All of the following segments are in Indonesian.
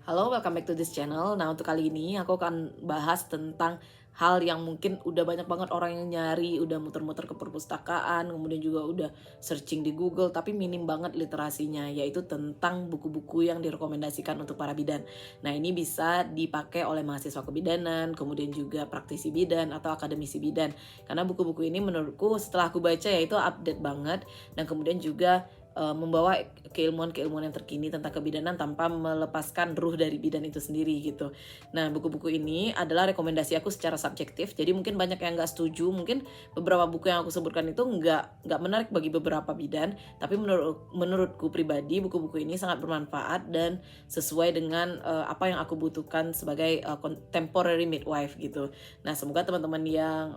Halo, welcome back to this channel. Nah, untuk kali ini aku akan bahas tentang hal yang mungkin udah banyak banget orang yang nyari, udah muter-muter ke perpustakaan, kemudian juga udah searching di Google, tapi minim banget literasinya, yaitu tentang buku-buku yang direkomendasikan untuk para bidan. Nah, ini bisa dipakai oleh mahasiswa kebidanan, kemudian juga praktisi bidan atau akademisi bidan. Karena buku-buku ini menurutku setelah aku baca ya itu update banget dan kemudian juga membawa keilmuan-keilmuan yang terkini tentang kebidanan tanpa melepaskan ruh dari bidan itu sendiri gitu. Nah, buku-buku ini adalah rekomendasi aku secara subjektif. Jadi mungkin banyak yang nggak setuju, mungkin beberapa buku yang aku sebutkan itu nggak menarik bagi beberapa bidan. Tapi menurutku pribadi buku-buku ini sangat bermanfaat dan sesuai dengan apa yang aku butuhkan sebagai contemporary midwife gitu. Nah, semoga teman-teman yang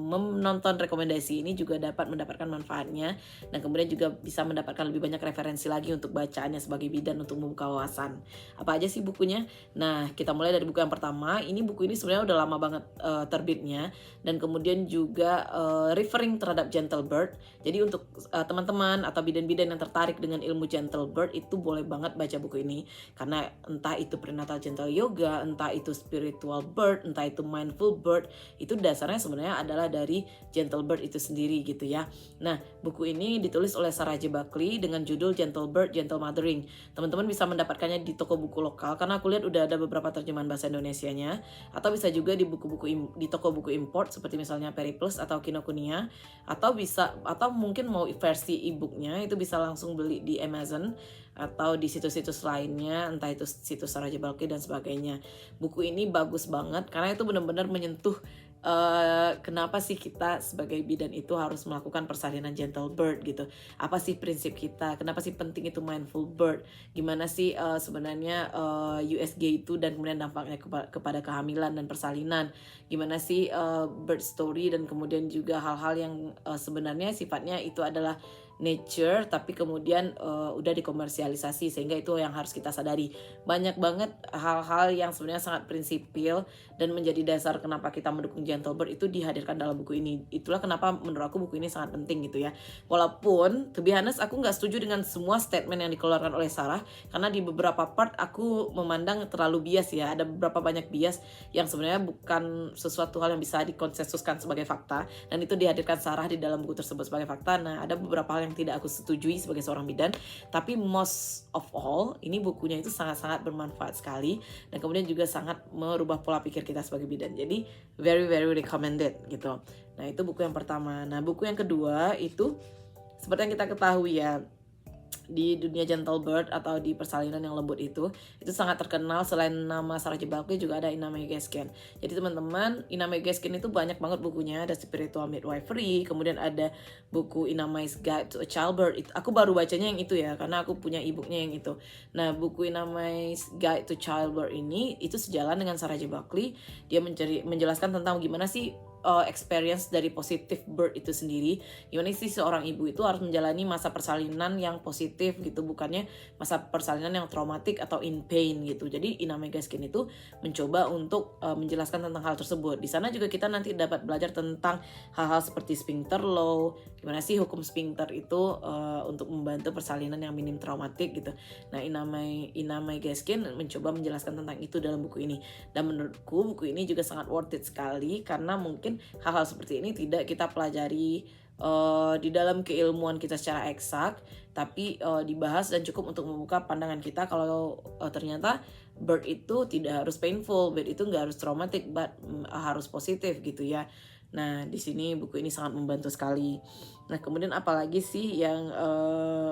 menonton rekomendasi ini juga dapat mendapatkan manfaatnya dan kemudian juga bisa mendapatkan lebih banyak referensi lagi untuk bacaannya sebagai bidan untuk membuka wawasan. Apa aja sih bukunya? Nah, kita mulai dari buku yang pertama. Ini buku ini sebenarnya udah lama banget terbitnya dan kemudian juga referring terhadap gentle birth. Jadi untuk teman-teman atau bidan-bidan yang tertarik dengan ilmu gentle birth itu boleh banget baca buku ini karena entah itu prenatal gentle yoga, entah itu spiritual birth, entah itu mindful birth, itu dasarnya sebenarnya adalah dari gentle birth itu sendiri gitu ya. Nah, buku ini ditulis oleh Sarah J. Buckley dengan judul Gentle Birth, Gentle Mothering. Teman-teman bisa mendapatkannya di toko buku lokal karena aku lihat udah ada beberapa terjemahan bahasa Indonesianya, atau bisa juga di buku-buku di toko buku import seperti misalnya Periplus atau Kinokuniya, atau mungkin mau versi e-booknya itu bisa langsung beli di Amazon atau di situs-situs lainnya, entah itu situs Sarah J. Buckley dan sebagainya. Buku ini bagus banget karena itu benar-benar menyentuh kenapa sih kita sebagai bidan itu harus melakukan persalinan gentle birth gitu. Apa sih prinsip kita? Kenapa sih penting itu mindful birth? Gimana sih sebenarnya USG itu dan kemudian dampaknya kepada kehamilan dan persalinan? Gimana sih birth story dan kemudian juga hal-hal yang sebenarnya sifatnya itu adalah nature tapi kemudian udah dikomersialisasi, sehingga itu yang harus kita sadari. Banyak banget hal-hal yang sebenarnya sangat prinsipil dan menjadi dasar kenapa kita mendukung gentle birth itu dihadirkan dalam buku ini. Itulah kenapa menurut aku buku ini sangat penting gitu ya. Walaupun to be honest aku nggak setuju dengan semua statement yang dikeluarkan oleh Sarah, karena di beberapa part aku memandang terlalu bias ya. Ada beberapa banyak bias yang sebenarnya bukan sesuatu hal yang bisa dikonsensuskan sebagai fakta, dan itu dihadirkan Sarah di dalam buku tersebut sebagai fakta. Nah, ada beberapa hal yang tidak aku setujui sebagai seorang bidan, tapi most of all ini bukunya itu sangat-sangat bermanfaat sekali dan kemudian juga sangat merubah pola pikir kita sebagai bidan. Jadi very recommended gitu. Nah, itu buku yang pertama. Nah, buku yang kedua itu seperti yang kita ketahui ya, di dunia gentle birth atau di persalinan yang lembut itu sangat terkenal. Selain nama Sarah J. Buckley juga ada Ina May Gaskin. Jadi teman-teman, Ina May Gaskin itu banyak banget bukunya. Ada Spiritual Midwifery, kemudian ada buku Ina May's Guide to a Childbirth. Aku baru bacanya yang itu ya, karena aku punya e-booknya yang itu. Nah, buku Ina May's Guide to Childbirth ini itu sejalan dengan Sarah J. Buckley. Dia menjelaskan tentang gimana sih experience dari positive birth itu sendiri. Gimana sih seorang ibu itu harus menjalani masa persalinan yang positif gitu, bukannya masa persalinan yang traumatik atau in pain gitu. Jadi Ina May Gaskin itu mencoba untuk menjelaskan tentang hal tersebut. Di sana juga kita nanti dapat belajar tentang hal-hal seperti sphincter law, gimana sih hukum sphincter itu untuk membantu persalinan yang minim traumatik gitu. Nah, Ina May Gaskin mencoba menjelaskan tentang itu dalam buku ini. Dan menurutku buku ini juga sangat worth it sekali karena mungkin hal-hal seperti ini tidak kita pelajari di dalam keilmuan kita secara eksak, tapi dibahas dan cukup untuk membuka pandangan kita kalau ternyata birth itu tidak harus painful, birth itu nggak harus traumatic, but harus positif gitu ya. Nah, di sini buku ini sangat membantu sekali. Nah, kemudian apalagi sih yang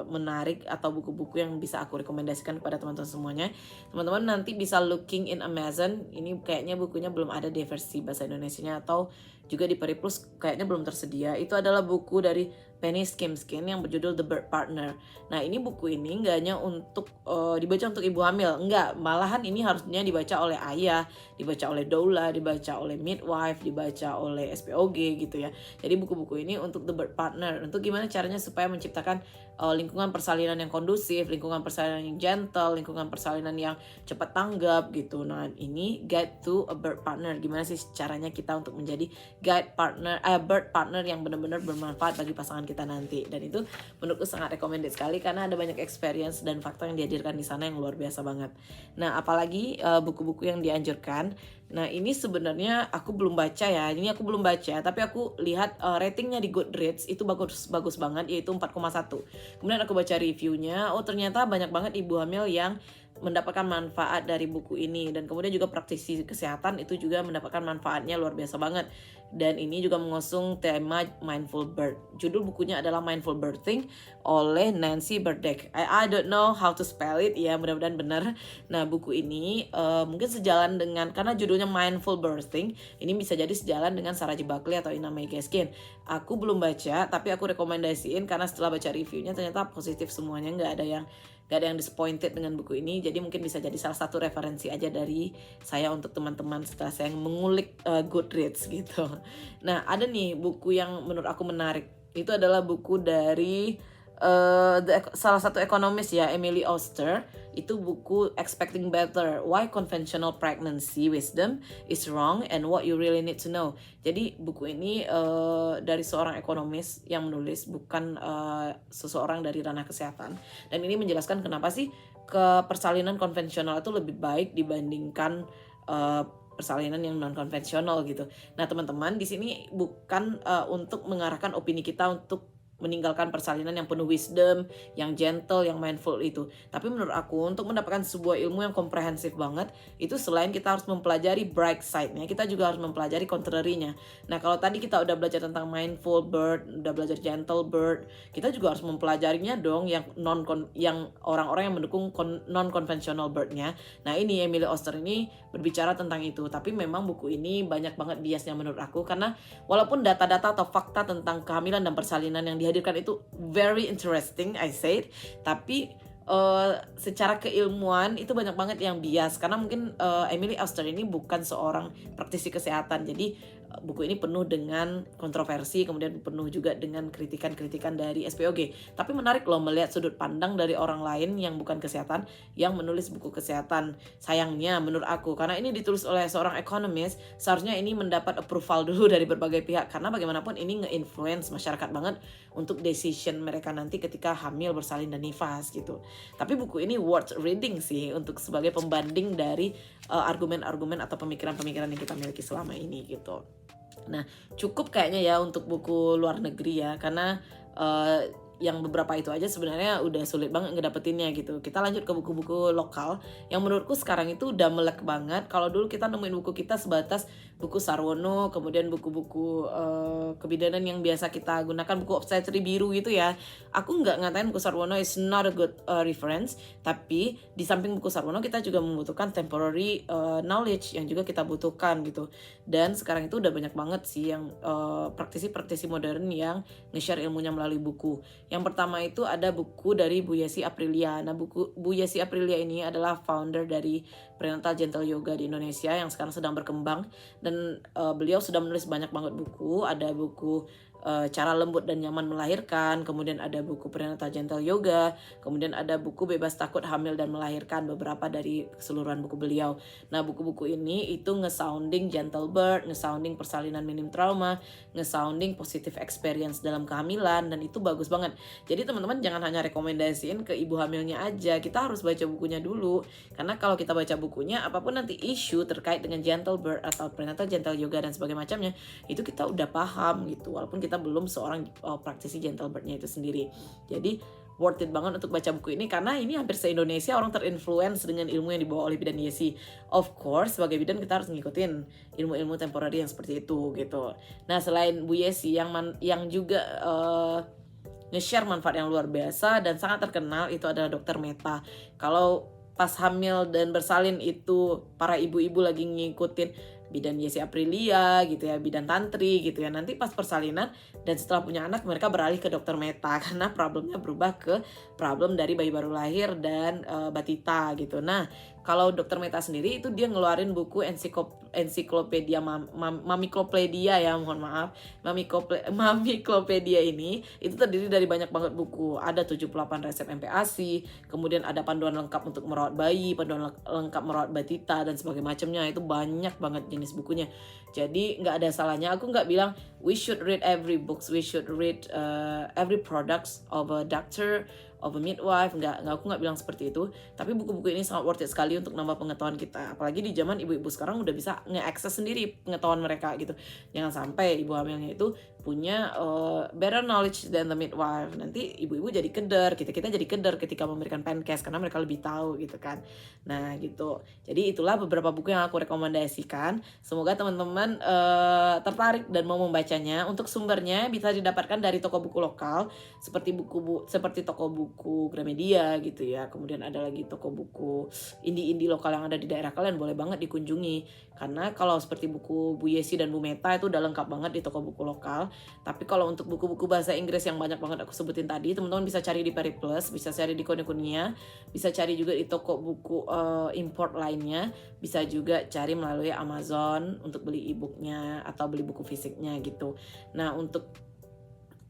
menarik atau buku-buku yang bisa aku rekomendasikan kepada teman-teman semuanya? Teman-teman nanti bisa looking in Amazon. Ini kayaknya bukunya belum ada di versi bahasa Indonesianya, atau juga di Periplus kayaknya belum tersedia. Itu adalah buku dari Penny Skimskin yang berjudul The Birth Partner. Nah, ini buku ini nggak hanya untuk dibaca untuk ibu hamil, enggak. Malahan ini harusnya dibaca oleh ayah, dibaca oleh doula, dibaca oleh midwife, dibaca oleh SPOG gitu ya. Jadi buku-buku ini untuk The Birth Partner, untuk gimana caranya supaya menciptakan lingkungan persalinan yang kondusif, lingkungan persalinan yang gentle, lingkungan persalinan yang cepat tanggap gitu. Nah, ini Guide to a Birth Partner. Gimana sih caranya kita untuk menjadi birth partner yang benar-benar bermanfaat bagi pasangan kita kita nanti. Dan itu menurutku sangat recommended sekali karena ada banyak experience dan fakta yang dihadirkan di sana yang luar biasa banget. Nah, apalagi buku-buku yang dianjurkan. Nah, ini sebenarnya aku belum baca ya. Ini aku belum baca, tapi aku lihat ratingnya di Goodreads itu bagus banget, yaitu 4,1. Kemudian aku baca reviewnya, oh ternyata banyak banget ibu hamil yang mendapatkan manfaat dari buku ini, dan kemudian juga praktisi kesehatan itu juga mendapatkan manfaatnya luar biasa banget. Dan ini juga mengusung tema Mindful Birth. Judul bukunya adalah Mindful Birthing oleh Nancy Berdek. I don't know how to spell it ya, mudah-mudahan benar. Nah, buku ini mungkin sejalan dengan, karena judulnya Mindful Birthing, ini bisa jadi sejalan dengan Sarah J. Buckley atau Ina May Gaskin. Aku belum baca, tapi aku rekomendasiin karena setelah baca reviewnya ternyata positif semuanya, nggak ada yang disappointed dengan buku ini. Jadi mungkin bisa jadi salah satu referensi aja dari saya untuk teman-teman setelah saya mengulik Goodreads gitu. Nah, ada nih buku yang menurut aku menarik. Itu adalah buku dari salah satu ekonomis ya, Emily Oster. Itu buku Expecting Better, Why Conventional Pregnancy Wisdom is Wrong and What You Really Need to Know. Jadi buku ini dari seorang ekonomis yang menulis, bukan seseorang dari ranah kesehatan. Dan ini menjelaskan kenapa sih persalinan konvensional itu lebih baik dibandingkan persalinan yang non konvensional gitu. Nah, teman-teman, di sini bukan untuk mengarahkan opini kita untuk meninggalkan persalinan yang penuh wisdom, yang gentle, yang mindful itu. Tapi menurut aku, untuk mendapatkan sebuah ilmu yang komprehensif banget, itu selain kita harus mempelajari bright side-nya, kita juga harus mempelajari contrary-nya. Nah, kalau tadi kita udah belajar tentang mindful birth, udah belajar gentle birth, kita juga harus mempelajarinya dong yang orang-orang yang mendukung non-conventional birth-nya. Nah, ini Emily Oster ini berbicara tentang itu. Tapi memang buku ini banyak banget biasnya menurut aku, karena walaupun data-data atau fakta tentang kehamilan dan persalinan yang dihadirkan itu very interesting, I said, tapi secara keilmuan itu banyak banget yang bias, karena mungkin Emily Oster ini bukan seorang praktisi kesehatan. Jadi buku ini penuh dengan kontroversi, kemudian penuh juga dengan kritikan-kritikan dari SPOG. Tapi menarik loh melihat sudut pandang dari orang lain yang bukan kesehatan yang menulis buku kesehatan. Sayangnya menurut aku, karena ini ditulis oleh seorang ekonomis, seharusnya ini mendapat approval dulu dari berbagai pihak, karena bagaimanapun ini nge-influence masyarakat banget untuk decision mereka nanti ketika hamil, bersalin, dan nifas gitu. Tapi buku ini worth reading sih untuk sebagai pembanding dari argumen-argumen atau pemikiran-pemikiran yang kita miliki selama ini gitu. Nah, cukup kayaknya ya untuk buku luar negeri ya, karena yang beberapa itu aja sebenarnya udah sulit banget ngedapetinnya gitu. Kita lanjut ke buku-buku lokal yang menurutku sekarang itu udah melek banget. Kalau dulu kita nemuin buku kita sebatas buku Sarwono, kemudian buku-buku kebidanan yang biasa kita gunakan, buku obstetri biru gitu ya. Aku nggak ngatain buku Sarwono is not a good reference, tapi di samping buku Sarwono kita juga membutuhkan temporary knowledge yang juga kita butuhkan gitu. Dan sekarang itu udah banyak banget sih yang praktisi-praktisi modern yang nge-share ilmunya melalui buku. Yang pertama itu ada buku dari Bu Yesi Aprilia. Nah, Bu Yesi Aprilia ini adalah founder dari Prenatal Gentle Yoga di Indonesia yang sekarang sedang berkembang, dan beliau sudah menulis banyak banget buku. Ada buku Cara Lembut dan Nyaman Melahirkan, kemudian ada buku Prenatal Gentle Yoga, kemudian ada buku Bebas Takut Hamil dan Melahirkan, beberapa dari keseluruhan buku beliau. Nah, buku-buku ini itu nge-sounding gentle birth, nge-sounding persalinan minim trauma, nge-sounding positive experience dalam kehamilan, dan itu bagus banget. Jadi teman-teman jangan hanya rekomendasiin ke ibu hamilnya aja, kita harus baca bukunya dulu. Karena kalau kita baca bukunya, apapun nanti isu terkait dengan gentle birth atau prenatal gentle yoga dan sebagainya macamnya, itu kita udah paham gitu, walaupun kita belum seorang praktisi gentle birth-nya itu sendiri. Jadi worth it banget untuk baca buku ini, karena ini hampir se-Indonesia orang terinfluence dengan ilmu yang dibawa oleh bidan Yesi. Of course, sebagai bidan kita harus ngikutin ilmu-ilmu temporary yang seperti itu gitu. Nah, selain Bu Yesi yang juga nge-share manfaat yang luar biasa dan sangat terkenal, itu adalah Dr. Meta. Kalau pas hamil dan bersalin itu para ibu-ibu lagi ngikutin bidan Yesi Aprilia gitu ya, bidan tantri gitu ya, nanti pas persalinan dan setelah punya anak mereka beralih ke Dr. Meta karena problemnya berubah ke problem dari bayi baru lahir dan batita gitu. Nah, Kalau Dokter Meta sendiri itu dia ngeluarin buku ensiklopedia Mamiklopedia ya, mohon maaf. Mamiklopedia ini itu terdiri dari banyak banget buku. Ada 78 resep MPASI, kemudian ada panduan lengkap untuk merawat bayi, panduan lengkap merawat batita dan sebagainya macamnya. Itu banyak banget jenis bukunya. Jadi nggak ada salahnya. Aku nggak bilang we should read every books, we should read every products of a doctor, of a midwife. Aku nggak bilang seperti itu. Tapi buku-buku ini sangat worth it sekali untuk nambah pengetahuan kita. Apalagi di zaman ibu-ibu sekarang udah bisa nge-access sendiri pengetahuan mereka gitu. Jangan sampai ibu hamilnya itu punya better knowledge than the midwife. Nanti ibu-ibu jadi keder, kita jadi keder ketika memberikan Pencast karena mereka lebih tahu gitu kan. Nah gitu. Jadi itulah beberapa buku yang aku rekomendasikan. Semoga teman-teman tertarik dan mau membacanya. Untuk sumbernya bisa didapatkan dari toko buku lokal seperti toko buku Gramedia gitu ya. Kemudian ada lagi toko buku indie lokal yang ada di daerah kalian, boleh banget dikunjungi. Karena kalau seperti buku Bu Yesi dan Bu Meta itu udah lengkap banget di toko buku lokal. Tapi kalau untuk buku-buku bahasa Inggris yang banyak banget aku sebutin tadi, teman-teman bisa cari di Periplus, bisa cari di Kinokuniya, bisa cari juga di toko buku import lainnya, bisa juga cari melalui Amazon untuk beli e-booknya atau beli buku fisiknya gitu. Nah untuk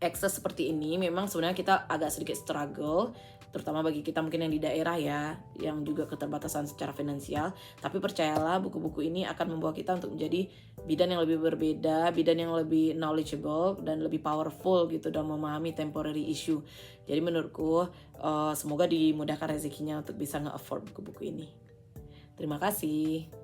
akses seperti ini memang sebenarnya kita agak sedikit struggle, terutama bagi kita mungkin yang di daerah ya, yang juga keterbatasan secara finansial. Tapi percayalah, buku-buku ini akan membawa kita untuk menjadi bidan yang lebih berbeda, bidan yang lebih knowledgeable dan lebih powerful gitu dalam memahami temporary issue. Jadi menurutku semoga dimudahkan rezekinya untuk bisa nge-afford buku-buku ini. Terima kasih.